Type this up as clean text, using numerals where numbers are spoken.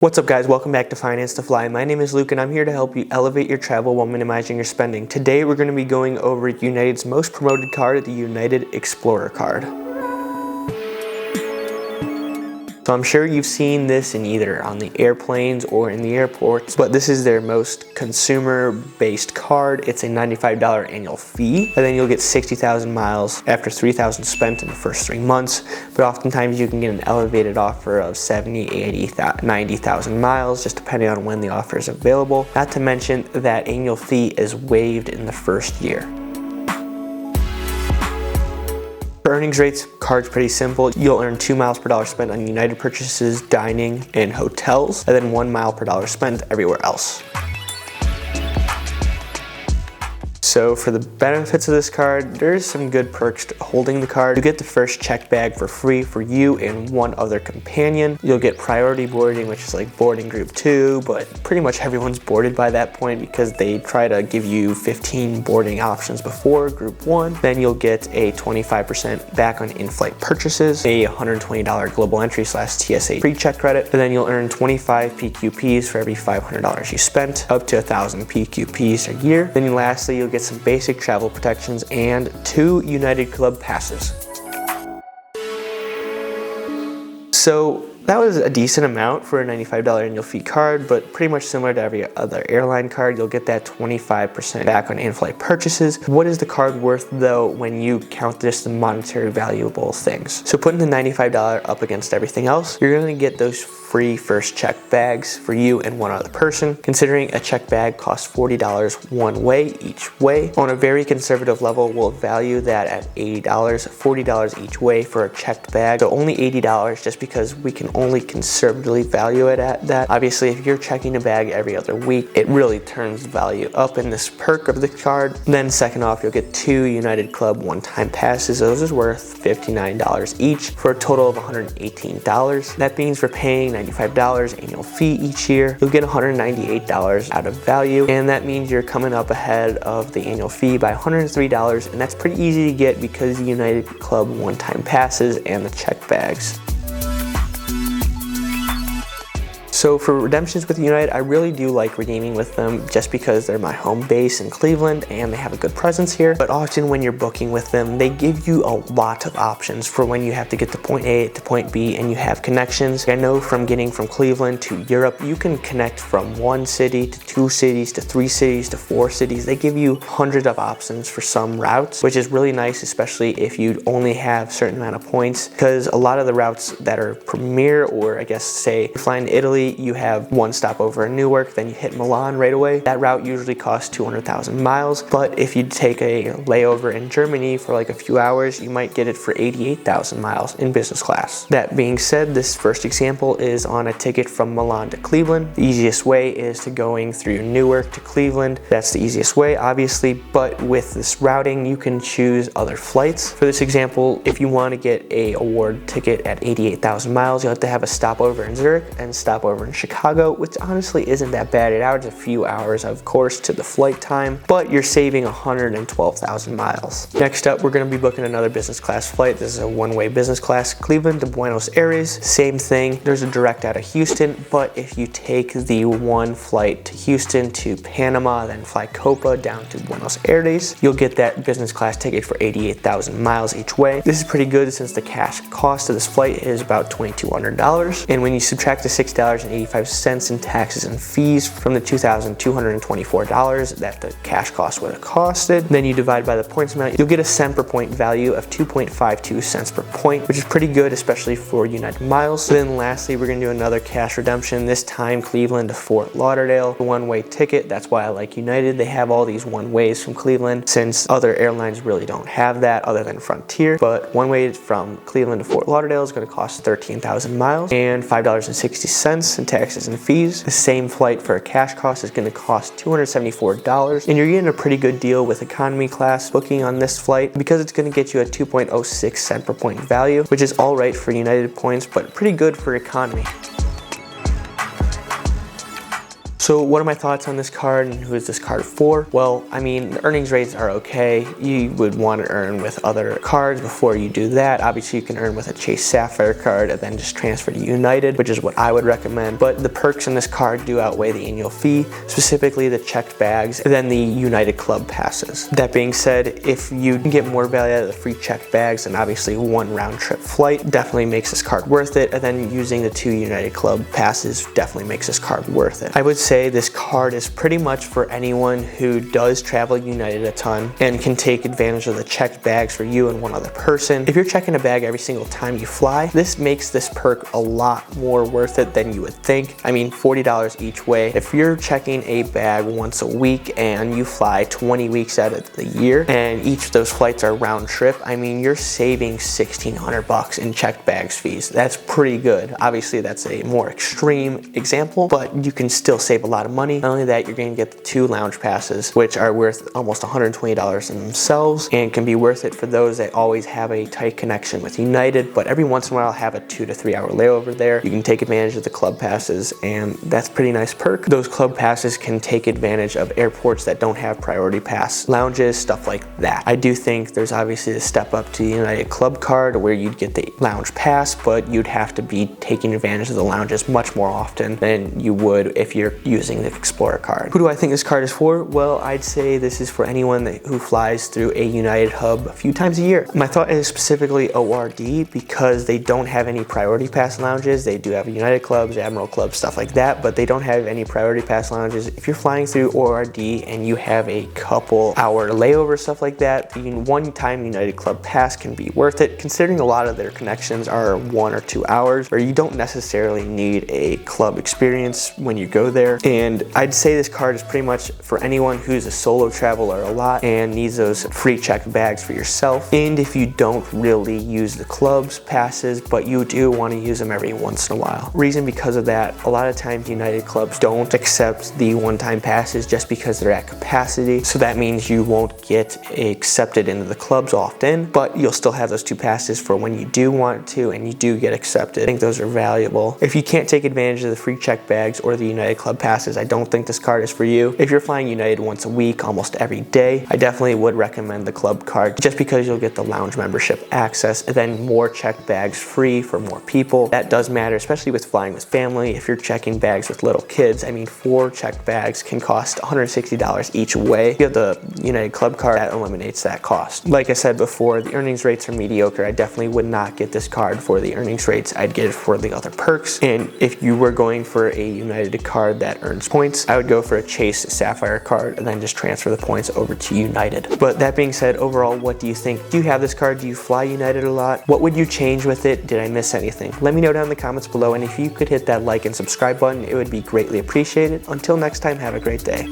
What's up guys, welcome back to Finance to Fly. My name is Luke and I'm here to help you elevate your travel while minimizing your spending. Today we're going to be going over United's most promoted card, the United Explorer card. So I'm sure you've seen this in either on the airplanes or in the airports, but this is their most consumer-based card. It's a $95 annual fee, and then you'll get 60,000 miles after 3,000 spent in the first 3 months. But oftentimes you can get an elevated offer of 70, 80, 90,000 miles, just depending on when the offer is available. Not to mention that annual fee is waived in the first year. For earnings rates, card's pretty simple. You'll earn 2 miles per dollar spent on United purchases, dining, and hotels, and then 1 mile per dollar spent everywhere else. So for the benefits of this card, there's some good perks to holding the card. You get the first check bag for free for you and one other companion. You'll get priority boarding, which is like boarding group 2, but pretty much everyone's boarded by that point because they try to give you 15 boarding options before group 1. Then you'll get a 25% back on in-flight purchases, a $120 global entry / TSA pre-check credit, and then you'll earn 25 PQPs for every $500 you spent, up to 1,000 PQPs a year. Then lastly, you'll get some basic travel protections and 2 United Club passes. So that was a decent amount for a $95 annual fee card, but pretty much similar to every other airline card. You'll get that 25% back on in-flight purchases. What is the card worth though when you count just the monetary valuable things? So putting the $95 up against everything else, you're going to get those free first check bags for you and one other person. Considering a check bag costs $40 one way each way, on a very conservative level, we'll value that at $80, $40 each way for a checked bag. So only $80 just because we can only conservatively value it at that. Obviously, if you're checking a bag every other week, it really turns the value up in this perk of the card. Then second off, you'll get 2 United Club one-time passes. Those is worth $59 each for a total of $118. That means for paying $95 annual fee each year, you'll get $198 out of value, and that means you're coming up ahead of the annual fee by $103, and that's pretty easy to get because the United Club one-time passes and the check bags. So for redemptions with United, I really do like redeeming with them just because they're my home base in Cleveland and they have a good presence here. But often when you're booking with them, they give you a lot of options for when you have to get to point A to point B and you have connections. I know from getting from Cleveland to Europe, you can connect from 1 city to 2 cities to 3 cities to 4 cities. They give you hundreds of options for some routes, which is really nice, especially if you only have a certain amount of points, because a lot of the routes that are premier, or I guess say you're flying to Italy, you have 1 stop over in Newark, then you hit Milan right away. That route usually costs 200,000 miles, but if you take a layover in Germany for like a few hours, you might get it for 88,000 miles in business class. That being said, this first example is on a ticket from Milan to Cleveland. The easiest way is to going through Newark to Cleveland. That's the easiest way, obviously, but with this routing, you can choose other flights. For this example, if you want to get a award ticket at 88,000 miles, you'll have to have a stopover in Zurich and stopover in Chicago, which honestly isn't that bad. It adds a few hours, of course, to the flight time, but you're saving 112,000 miles. Next up, we're going to be booking another business class flight. This is a one-way business class, Cleveland to Buenos Aires. Same thing. There's a direct out of Houston, but if you take the one flight to Houston to Panama, then fly Copa down to Buenos Aires, you'll get that business class ticket for 88,000 miles each way. This is pretty good since the cash cost of this flight is about $2,200, and when you subtract the $6.85 in taxes and fees from the $2,224 that the cash cost would have costed, then you divide by the points amount, you'll get a cent per point value of 2.52 cents per point, which is pretty good, especially for United miles. Then lastly, we're going to do another cash redemption, this time Cleveland to Fort Lauderdale, a one-way ticket. That's why I like United. They have all these one-ways from Cleveland, since other airlines really don't have that other than Frontier. But one way from Cleveland to Fort Lauderdale is going to cost 13,000 miles and $5.60 in taxes and fees. The same flight for a cash cost is going to cost $274, and you're getting a pretty good deal with economy class booking on this flight because it's going to get you a 2.06 cent per point value, which is all right for United points, but pretty good for economy. So So what are my thoughts on this card and who is this card for? Well, I mean, the earnings rates are okay. You would want to earn with other cards before you do that. Obviously, you can earn with a Chase Sapphire card and then just transfer to United, which is what I would recommend. But the perks in this card do outweigh the annual fee, specifically the checked bags, and then the United Club passes. That being said, if you can get more value out of the free checked bags, and obviously one round trip flight definitely makes this card worth it, and then using the 2 United Club passes definitely makes this card worth it. I would say this card is pretty much for anyone who does travel United a ton and can take advantage of the checked bags for you and one other person. If you're checking a bag every single time you fly, this makes this perk a lot more worth it than you would think. I mean, $40 each way. If you're checking a bag once a week and you fly 20 weeks out of the year and each of those flights are round trip, I mean, you're saving $1,600 in checked bags fees. That's pretty good. Obviously, that's a more extreme example, but you can still save a lot of money. Not only that, you're going to get the 2 lounge passes, which are worth almost $120 in themselves and can be worth it for those that always have a tight connection with United, but every once in a while have a 2 to 3 hour layover there. You can take advantage of the club passes, and that's a pretty nice perk. Those club passes can take advantage of airports that don't have priority pass lounges, stuff like that. I do think there's obviously a step up to the United Club card where you'd get the lounge pass, but you'd have to be taking advantage of the lounges much more often than you would if you're using the Explorer card. Who do I think this card is for? Well, I'd say this is for anyone who flies through a United hub a few times a year. My thought is specifically ORD because they don't have any priority pass lounges. They do have United Clubs, Admiral Clubs, stuff like that, but they don't have any priority pass lounges. If you're flying through ORD and you have a couple hour layover, stuff like that, the one-time United Club pass can be worth it, considering a lot of their connections are 1 or 2 hours, or you don't necessarily need a club experience when you go there. And I'd say this card is pretty much for anyone who's a solo traveler a lot and needs those free checked bags for yourself. And if you don't really use the clubs passes, but you do want to use them every once in a while. Reason because of that, a lot of times United Clubs don't accept the one-time passes just because they're at capacity. So that means you won't get accepted into the clubs often, but you'll still have those 2 passes for when you do want to and you do get accepted. I think those are valuable. If you can't take advantage of the free check bags or the United Club passes, I don't think this card is for you. If you're flying United once a week, almost every day, I definitely would recommend the club card just because you'll get the lounge membership access and then more checked bags free for more people. That does matter, especially with flying with family. If you're checking bags with little kids, I mean, 4 checked bags can cost $160 each way. If you have the United Club card, that eliminates that cost. Like I said before, the earnings rates are mediocre. I definitely would not get this card for the earnings rates. I'd get it for the other perks. And if you were going for a United card that earns points, I would go for a Chase Sapphire card and then just transfer the points over to United. But that being said, overall, what do you think? Do you have this card? Do you fly United a lot? What would you change with it? Did I miss anything? Let me know down in the comments below, and if you could hit that like and subscribe button, it would be greatly appreciated. Until next time, have a great day.